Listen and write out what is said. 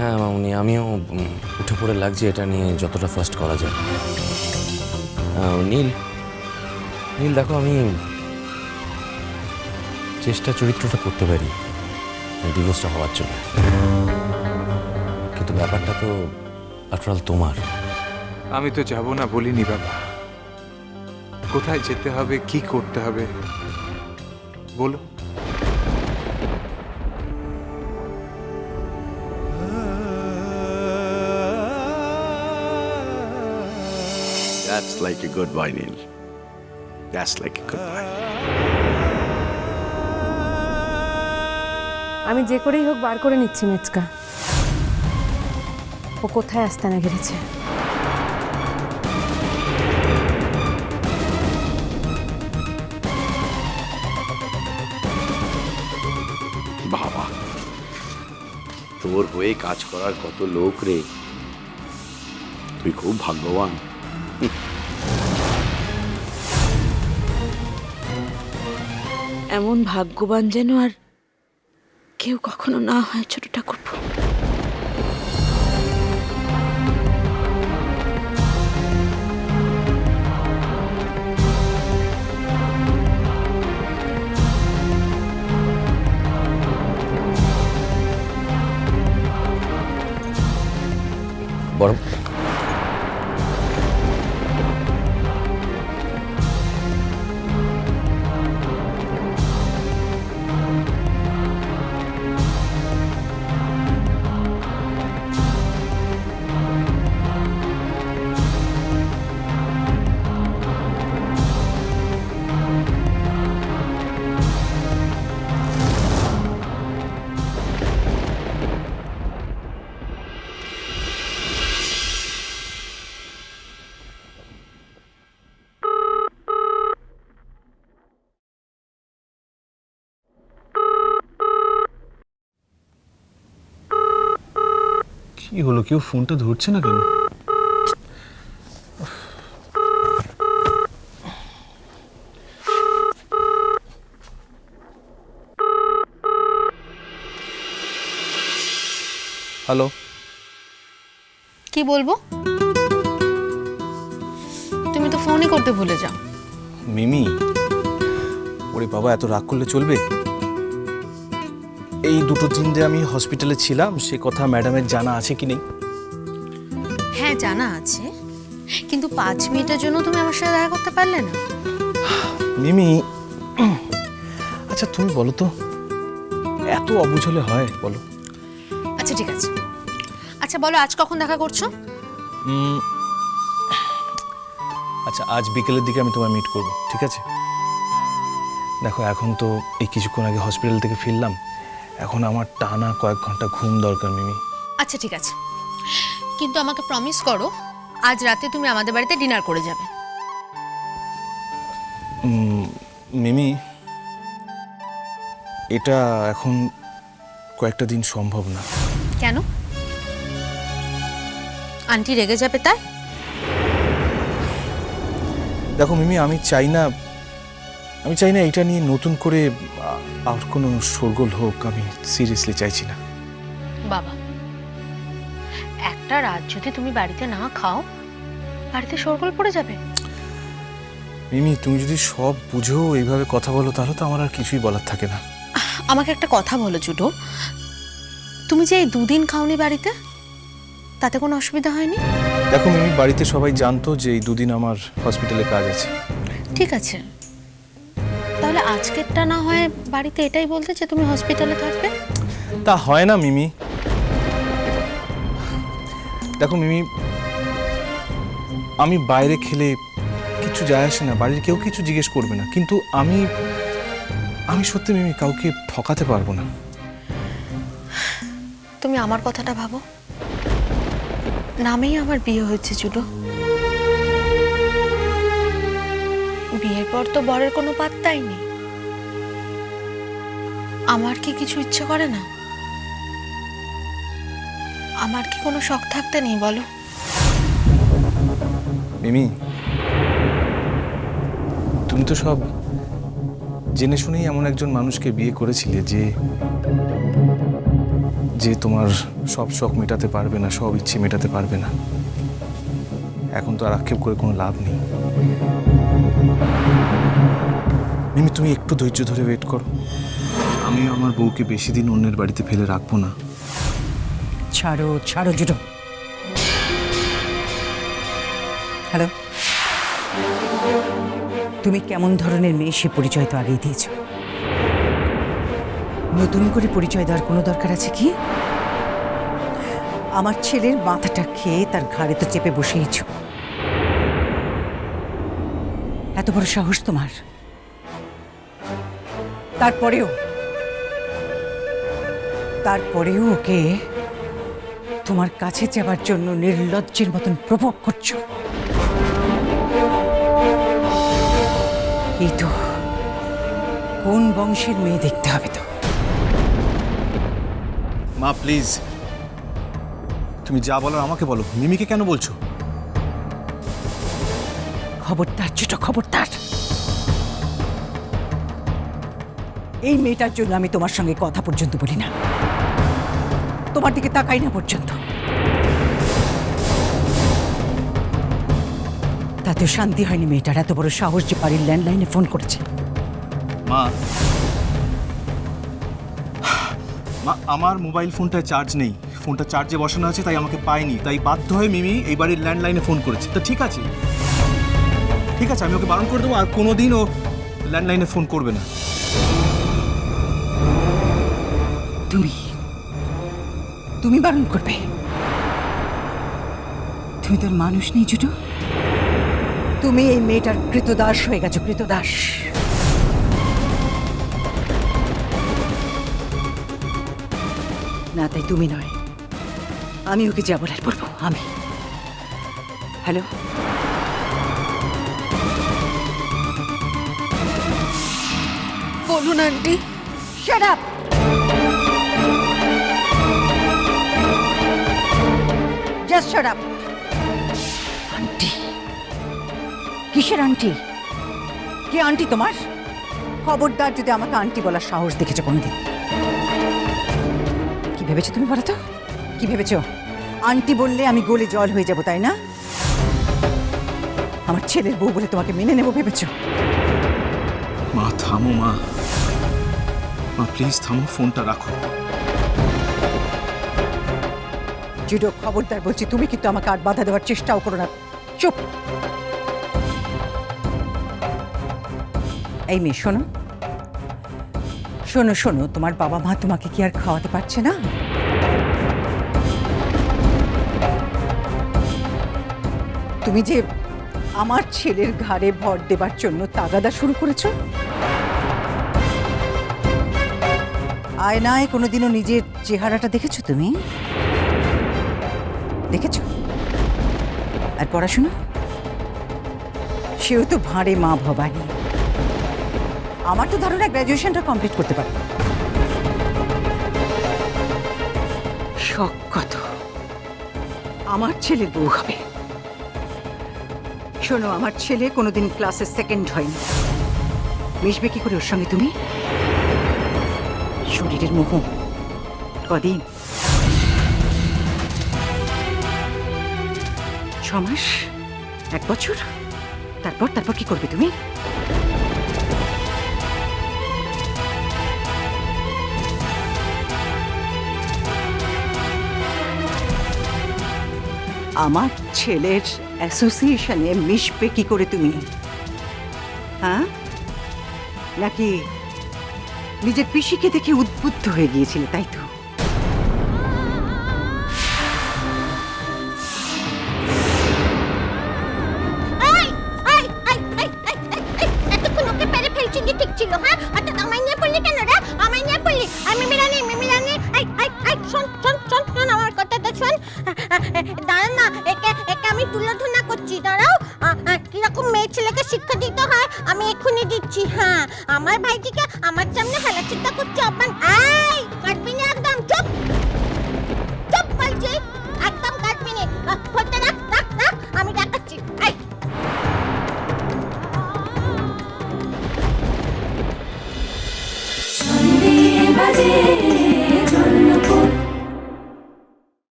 হ্যাঁ মামুনি, আমিও উঠে পড়ে লাগছে এটা নিয়ে যতটা ফার্স্ট করা যায়। নীল নীল দেখো, আমি চেষ্টা চরিত্রটা করতে পারি ডিভোর্সটা হওয়ার জন্য, কিন্তু ব্যাপারটা তো আফটার অল তোমার। আমি তো যাব না বলিনি বাবা। কোথায় যেতে হবে, কি করতে হবে বলো। That's like a good boy, Neil. That's like a good boy. আমি যে করেই হোক বার করে নিচ্ছি মেচকা। ও কোথায় আস্তানা গেড়েছে? বাবা, তোর হয়ে কাজ করার কত লোক রে, তুই খুব ভাগ্যবান। এমন ভাগ্যবান যেন আর কেউ কখনো না হয় ছোট ঠাকুরপো। বরং কি হলো, কেউ ফোনটা ধরছে না কেন? হ্যালো, কি বলবো? তুমি তো ফোনই করতে ভুলে যাও। মিমি। ওরে বাবা, এত রাগ করলে চলবে? এই দুটো দিন যে আমি হসপিটালে ছিলাম সে কথা ম্যাডামের জানা আছে কি নেই? হ্যাঁ জানা আছে, কিন্তু 5 মিনিটের জন্য তুমি আমার সাথে দেখা করতে পারলে না? মিমি, আচ্ছা তুমি বলো তো, এত অবুঝ হলে হয় বলো? আচ্ছা ঠিক আছে, আচ্ছা বলো আজ কখন দেখা করছো? আচ্ছা আজ বিকেলের দিকে আমি তোমায় মিট করব, ঠিক আছে? দেখো এখন তো এই কিছুক্ষণ আগে হসপিটাল থেকে ফিরলাম, এখন আমার টানা কয়েক ঘন্টা ঘুম দরকার মিমি। আচ্ছা ঠিক আছে, কিন্তু আমাকে প্রমিস করো আজ রাতে তুমি আমাদের বাড়িতে ডিনার করে যাবে। মিমি, এটা এখন কয়েকটা দিন সম্ভব না। কেন? আন্টি রেগে যাবে তাই? দেখো মিমি, আমি চাই না এটা নিয়ে নতুন করে আর কোনো শোরগোল হোক, আমি সিরিয়াসলি চাইছি না। বাবা, একটা রাত যদি তুমি বাড়িতে না খাও বাড়িতে শোরগোল পড়ে যাবে। মিমি, তুমি যদি সব বুঝো এইভাবে কথা বলো তাহলে তো আমার আর কিছুই বলার থাকে না। আমাকে একটা কথা বলো জুডো, তুমি যে এই 2 দিন খাওনি বাড়িতে, তাতে কোনো অসুবিধা হয়নি? দেখো মিমি, বাড়িতে সবাই জানতো যে এই 2 দিন আমার হসপিটালে কাজ আছে। ঠিক আছে, তাহলে আজকেরটা না হয় বাড়িতে এটাই বলতে যে তুমি হসপিটালে থাকবে। তা হয় না মিমি। দেখো মিমি, আমি বাইরে খেলে কিছু যায় আসে না, বাড়ির কেউ কিছু জিজ্ঞেস করবে না, কিন্তু আমি সত্যি মিমি কাউকে ঠকাতে পারবো না। তুমি আমার কথাটা ভাবো, নামেই আমার বিয়ে হয়েছে জুডো। বিয়ের পর তো বরের কোনো পাত্তাই নেই। আমার কি কিছু ইচ্ছে করে না? আমার কি কোনো শখ থাকতে নেই বলো? মিমি, তুমি তো সব জেনে শুনেই এমন একজন মানুষকে বিয়ে করেছিলে যে তোমার সব শখ মেটাতে পারবে না, সব ইচ্ছে মেটাতে পারবে না। এখন তো আর আক্ষেপ করে কোনো লাভ নেই। মিমি, তুমি একটু ধৈর্য ধরে ওয়েট করো। আমি আমার বউকে বেশি দিন অন্যের বাড়িতে ফেলে রাখবো না। ছাড়ো ছাড়ো জুটো। হ্যালো, তুমি কেমন ধরনের মেয়ে সে পরিচয় তো আগেই দিয়েছ। নতুন করে পরিচয় দেওয়ার কোনো দরকার আছে কি? আমার ছেলের মাথাটা খেয়ে তার ঘাড়ে তো চেপে বসেইছ। এত বড় সাহস তোমার! তারপরেও ওকে তোমার কাছে যাবার জন্য নির্লজ্জের মতন প্রভোগ করছো। এই তো কোন বংশের মেয়ে দেখতে হবে তো। মা প্লিজ, তুমি যা বলো আমাকে বলো, মিমিকে কেন বলছো? খবরদার ছোট, খবরদার। এই মেয়েটার জন্য আমি তোমার সঙ্গে কথা পর্যন্ত বলি না, তোমার দিকে তাকাই না পর্যন্ত। তাতেও শান্তি হয়নি মেয়েটার। এত বড় সাহস যে বাড়ির ল্যান্ডলাইনে ফোন করেছে। মা, আমার মোবাইল ফোনটায় চার্জ নেই, ফোনটা চার্জে বসানো আছে, তাই আমাকে পায়নি, তাই বাধ্য হয়ে মিমি এই বাড়ির ল্যান্ডলাইনে ফোন করেছে। তো ঠিক আছে, ঠিক আছে, আমি ওকে বারণ করে দেবো আর কোনোদিন ও ল্যান্ডলাইনে ফোন করবে না। তুমি বারণ করবে? তুমি তোর মানুষ নেই জুটো। তুমি এই মেয়েটার কৃতদাস হয়ে গেছো, কৃতদাস। না, তাই তুমি নয়, আমি ওকে যা বলার বলবো। আমি হ্যালো, বলুন aunty. Shut up. Just shut up. Aunty? কিসের আন্টি? কে আন্টি তোমার? খবরদার যদি আমাকে আন্টি বলার সাহস দেখেছো কোনোদিন। কি ভেবেছো তুমি বলো তো? কি ভেবেছো? আন্টি বললে আমি গলে জল হয়ে যাব, তাই না? আমার ছেলের বউ বলে তোমাকে মেনে নেবো ভেবেছো? মা থামো, মা প্লিজ থামো, ফোনটা রাখো। জুডো, খবরদার বলছি, তুমি কিন্তু আমাকে আর বাধা দেওয়ার চেষ্টাও করো না। চুপ। এই মেয়ে শোনো, শোনো শোনো, তোমার বাবা মা তোমাকে কি আর খাওয়াতে পারছে না? তুমি যে আমার ছেলের ঘাড়ে ভর দেবার জন্য তাগাদা শুরু করেছো। আয়নায় কোনোদিনও নিজের চেহারাটা দেখেছো তুমি? দেখেছো? আর পড়াশোনা? সেও তো ভাঁড়ে মা ভবানী। আমার তো ধারণা গ্র্যাজুয়েশনটা কমপ্লিট করতে পারে। শখ কত আমার ছেলের বউ হবে। শোনো, আমার ছেলে কোনোদিন ক্লাসে সেকেন্ড হয়নি। মিশবে কি করে ওর সঙ্গে তুমি? শরীরের মোহ। কদিন? 6 মাস? 1 বছর? তারপর কি করবে তুমি? আমার ছেলের অ্যাসোসিয়েশনে মিশবে কি করে তুমি? হ্যাঁ, নাকি নিজের পিসিকে দেখে উদ্বুদ্ধ হয়ে গিয়েছিলে, তাই তো? এতক্ষণ ওকে পেরে ফেলছি যে ঠিক ছিল, হ্যাঁ? অর্থাৎ আমায় নিয়ে পড়লি কেন রে? আমায় নিয়ে পড়লি? আমি মিরানি, শোন আমার কথাটা শোন। দাঁড়া না, একে আমি তুলোধনা করছি, দাঁড়াও। কিরকম মেয়ে ছেলেকে শিক্ষা দিতে হয় আমি এক্ষুনি দিচ্ছি। হ্যাঁ, আমার ভাইটিকে আমার সামনে হেলা চিন্তা করছে অপমান।